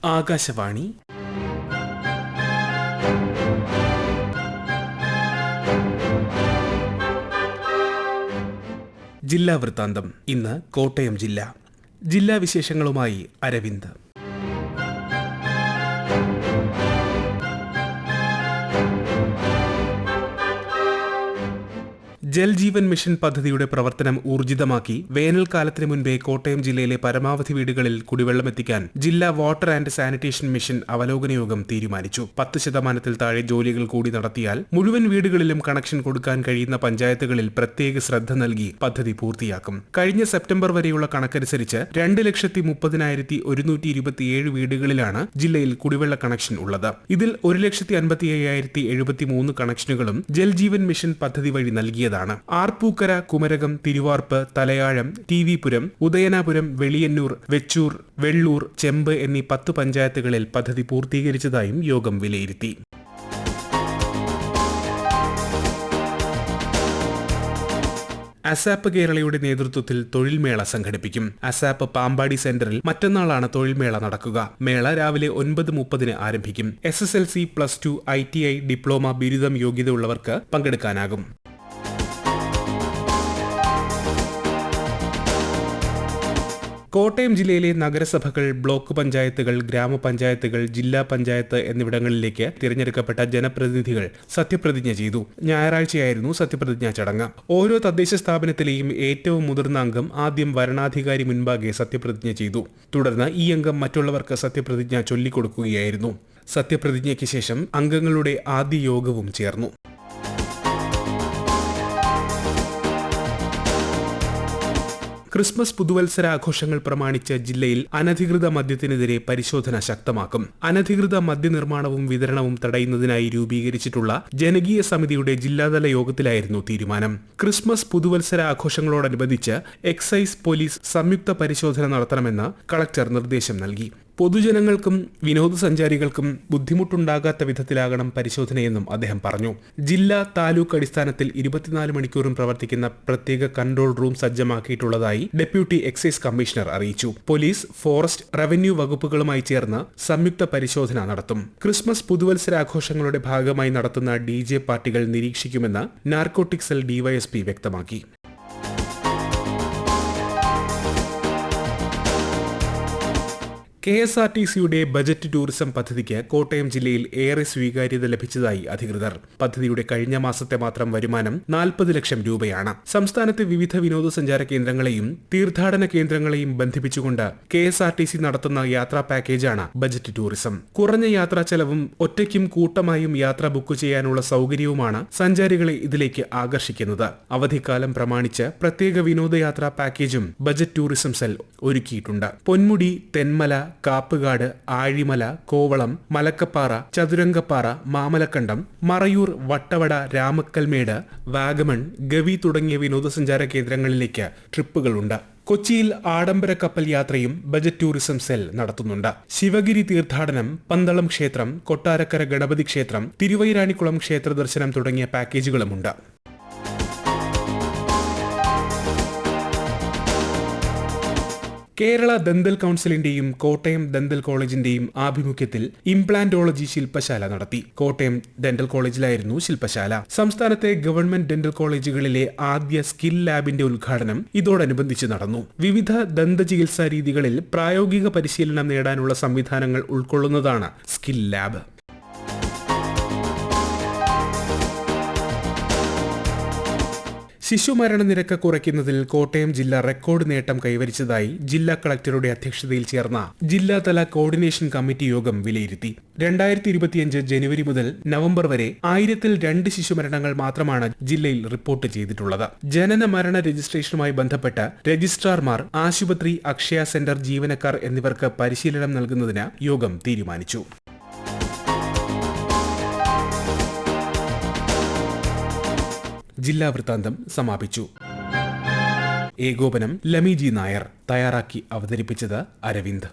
ആകാശവാണി ജില്ലാ വൃത്താന്തം. ഇന്ന് കോട്ടയം ജില്ലാ വിശേഷങ്ങളുമായി അരവിന്ദ്. ജൽജീവൻ മിഷൻ പദ്ധതിയുടെ പ്രവർത്തനം ഊർജിതമാക്കി വേനൽക്കാലത്തിന് മുൻപേ കോട്ടയം ജില്ലയിലെ പരമാവധി വീടുകളിൽ കുടിവെള്ളമെത്തിക്കാൻ ജില്ലാ വാട്ടർ ആൻഡ് സാനിറ്റേഷൻ മിഷൻ അവലോകന യോഗം തീരുമാനിച്ചു. 10% താഴെ ജോലികൾ കൂടി നടത്തിയാൽ മുഴുവൻ വീടുകളിലും കണക്ഷൻ കൊടുക്കാൻ കഴിയുന്ന പഞ്ചായത്തുകളിൽ പ്രത്യേക ശ്രദ്ധ നൽകി പദ്ധതി പൂർത്തിയാക്കും. കഴിഞ്ഞ സെപ്റ്റംബർ വരെയുള്ള കണക്കനുസരിച്ച് 2,30,127 വീടുകളിലാണ് ജില്ലയിൽ കുടിവെള്ള കണക്ഷൻ ഉള്ളത്. ഇതിൽ 1,55,073 കണക്ഷനുകളും ജൽജീവൻ മിഷൻ പദ്ധതി വഴി നൽകിയതാണ്. ആർപ്പൂക്കര, കുമരകം, തിരുവാർപ്പ്, തലയാഴം, ടി.വി. പുരം, ഉദയനാപുരം, വെളിയന്നൂർ, വെച്ചൂർ, വെള്ളൂർ, ചെമ്പ് എന്നീ 10 പഞ്ചായത്തുകളിൽ പദ്ധതി പൂർത്തീകരിച്ചതായും യോഗം വിലയിരുത്തി. അസാപ്പ് കേരളയുടെ നേതൃത്വത്തിൽ തൊഴിൽമേള സംഘടിപ്പിക്കും. അസാപ്പ് പാമ്പാടി സെന്ററിൽ മറ്റന്നാളാണ് തൊഴിൽമേള നടക്കുക. മേള രാവിലെ 9:30 ആരംഭിക്കും. SSLC, +2, ITI, ഡിപ്ലോമ, ബിരുദം യോഗ്യത ഉള്ളവർക്ക് പങ്കെടുക്കാനാകും. കോട്ടയം ജില്ലയിലെ നഗരസഭകൾ, ബ്ലോക്ക് പഞ്ചായത്തുകൾ, ഗ്രാമപഞ്ചായത്തുകൾ, ജില്ലാ പഞ്ചായത്ത് എന്നിവിടങ്ങളിലേക്ക് തിരഞ്ഞെടുക്കപ്പെട്ട ജനപ്രതിനിധികൾ സത്യപ്രതിജ്ഞ ചെയ്തു. ഞായറാഴ്ചയായിരുന്നു സത്യപ്രതിജ്ഞാ ചടങ്ങ്. ഓരോ തദ്ദേശ സ്ഥാപനത്തിലെയും ഏറ്റവും മുതിർന്ന അംഗം ആദ്യം വരണാധികാരി മുൻപാകെ സത്യപ്രതിജ്ഞ ചെയ്തു. തുടർന്ന് ഈ അംഗം മറ്റുള്ളവർക്ക് സത്യപ്രതിജ്ഞ ചൊല്ലിക്കൊടുക്കുകയായിരുന്നു. സത്യപ്രതിജ്ഞയ്ക്ക് ശേഷം അംഗങ്ങളുടെ ആദ്യ യോഗവും ചേർന്നു. ക്രിസ്മസ് പുതുവത്സരാഘോഷങ്ങൾ പ്രമാണിച്ച് ജില്ലയിൽ അനധികൃത മദ്യത്തിനെതിരെ പരിശോധന ശക്തമാക്കും. അനധികൃത മദ്യനിർമ്മാണവും വിതരണവും തടയുന്നതിനായി രൂപീകരിച്ചിട്ടുള്ള ജനകീയ സമിതിയുടെ ജില്ലാതല യോഗത്തിലായിരുന്നു തീരുമാനം. ക്രിസ്മസ് പുതുവത്സരാഘോഷങ്ങളോടനുബന്ധിച്ച് എക്സൈസ്, പോലീസ് സംയുക്ത പരിശോധന നടത്തണമെന്ന് കളക്ടർ നിർദ്ദേശം നൽകി. പൊതുജനങ്ങൾക്കും വിനോദസഞ്ചാരികൾക്കും ബുദ്ധിമുട്ടുണ്ടാകാത്ത വിധത്തിലാകണം പരിശോധനയെന്നും അദ്ദേഹം പറഞ്ഞു. ജില്ലാ, താലൂക്ക് അടിസ്ഥാനത്തിൽ 24 മണിക്കൂറും പ്രവർത്തിക്കുന്ന പ്രത്യേക കൺട്രോൾ റൂം സജ്ജമാക്കിയിട്ടുള്ളതായി ഡെപ്യൂട്ടി എക്സൈസ് കമ്മീഷണർ അറിയിച്ചു. പോലീസ്, ഫോറസ്റ്റ്, റവന്യൂ വകുപ്പുകളുമായി ചേർന്ന് സംയുക്ത പരിശോധന നടത്തും. ക്രിസ്മസ് പുതുവത്സരാഘോഷങ്ങളുടെ ഭാഗമായി നടത്തുന്ന DJ പാർട്ടികൾ നിരീക്ഷിക്കുമെന്ന് നാർക്കോട്ടിക് സെൽ DYSP വ്യക്തമാക്കി. KSRTCയുടെ ബജറ്റ് ടൂറിസം പദ്ധതിക്ക് കോട്ടയം ജില്ലയിൽ ഏറെ സ്വീകാര്യത ലഭിച്ചതായി അധികൃതർ. പദ്ധതിയുടെ കഴിഞ്ഞ മാസത്തെ മാത്രം വരുമാനം 40 ലക്ഷം രൂപയാണ്. സംസ്ഥാനത്തെ വിവിധ വിനോദസഞ്ചാര കേന്ദ്രങ്ങളെയും തീർത്ഥാടന കേന്ദ്രങ്ങളെയും ബന്ധിപ്പിച്ചുകൊണ്ട് KSRTC നടത്തുന്ന യാത്രാ പാക്കേജാണ് ബജറ്റ് ടൂറിസം. കുറഞ്ഞ യാത്രാ ചെലവും ഒറ്റയ്ക്കും കൂട്ടമായും യാത്ര ബുക്ക് ചെയ്യാനുള്ള സൗകര്യവുമാണ് സഞ്ചാരികളെ ഇതിലേക്ക് ആകർഷിക്കുന്നത്. അവധിക്കാലം പ്രമാണിച്ച് പ്രത്യേക വിനോദയാത്രാ പാക്കേജും ബജറ്റ് ടൂറിസം സെൽ ഒരുക്കിയിട്ടുണ്ട്. പൊന്മുടി, തെന്മല, കാപ്പുകാട്, ആഴിമല, കോവളം, മലക്കപ്പാറ, ചതുരംഗപ്പാറ, മാമലക്കണ്ടം, മറയൂർ, വട്ടവട, രാമക്കൽമേട്, വാഗമൺ, ഗവി തുടങ്ങിയ വിനോദസഞ്ചാര കേന്ദ്രങ്ങളിലേക്ക് ട്രിപ്പുകളുണ്ട്. കൊച്ചിയിൽ ആഡംബര കപ്പൽ യാത്രയും ബജറ്റ് ടൂറിസം സെൽ നടത്തുന്നുണ്ട്. ശിവഗിരി തീർത്ഥാടനം, പന്തളം ക്ഷേത്രം, കൊട്ടാരക്കര ഗണപതി ക്ഷേത്രം, തിരുവൈരാണിക്കുളം ക്ഷേത്ര ദർശനം തുടങ്ങിയ പാക്കേജുകളുമുണ്ട്. കേരള ദന്തൽ കൌൺസിലിന്റെയും കോട്ടയം ഡെന്റൽ കോളേജിന്റെയും ആഭിമുഖ്യത്തിൽ ഇംപ്ലാന്റോളജി ശില്പശാല നടത്തി. കോട്ടയം ഡെന്റൽ കോളേജിലായിരുന്നു ശില്പശാല. സംസ്ഥാനത്തെ ഗവൺമെന്റ് ഡെന്റൽ കോളേജുകളിലെ ആദ്യ സ്കിൽ ലാബിന്റെ ഉദ്ഘാടനം ഇതോടനുബന്ധിച്ച് നടന്നു. വിവിധ ദന്ത ചികിത്സാ രീതികളിൽ പ്രായോഗിക പരിശീലനം നേടാനുള്ള സംവിധാനങ്ങൾ ഉൾക്കൊള്ളുന്നതാണ് സ്കിൽ ലാബ്. ശിശുമരണ നിരക്ക് കുറയ്ക്കുന്നതിൽ കോട്ടയം ജില്ല റെക്കോർഡ് നേട്ടം കൈവരിച്ചതായി ജില്ലാ കളക്ടറുടെ അധ്യക്ഷതയിൽ ചേർന്ന ജില്ലാതല കോർഡിനേഷൻ കമ്മിറ്റി യോഗം വിലയിരുത്തി. 2025 ജനുവരി മുതൽ നവംബർ വരെ 1002 ശിശുമരണങ്ങൾ മാത്രമാണ് ജില്ലയിൽ റിപ്പോർട്ട് ചെയ്തിട്ടുള്ളത്. ജനന മരണ രജിസ്ട്രേഷനുമായി ബന്ധപ്പെട്ട് രജിസ്ട്രാർമാർ, ആശുപത്രി, അക്ഷയ സെന്റർ ജീവനക്കാർ എന്നിവർക്ക് പരിശീലനം നൽകുന്നതിന് യോഗം തീരുമാനിച്ചു. ജില്ലാ വൃത്താന്തം സമാപിച്ചു. ഏകോപനം ലമി ജി നായർ. തയ്യാറാക്കി അവതരിപ്പിച്ചത് അരവിന്ദ്.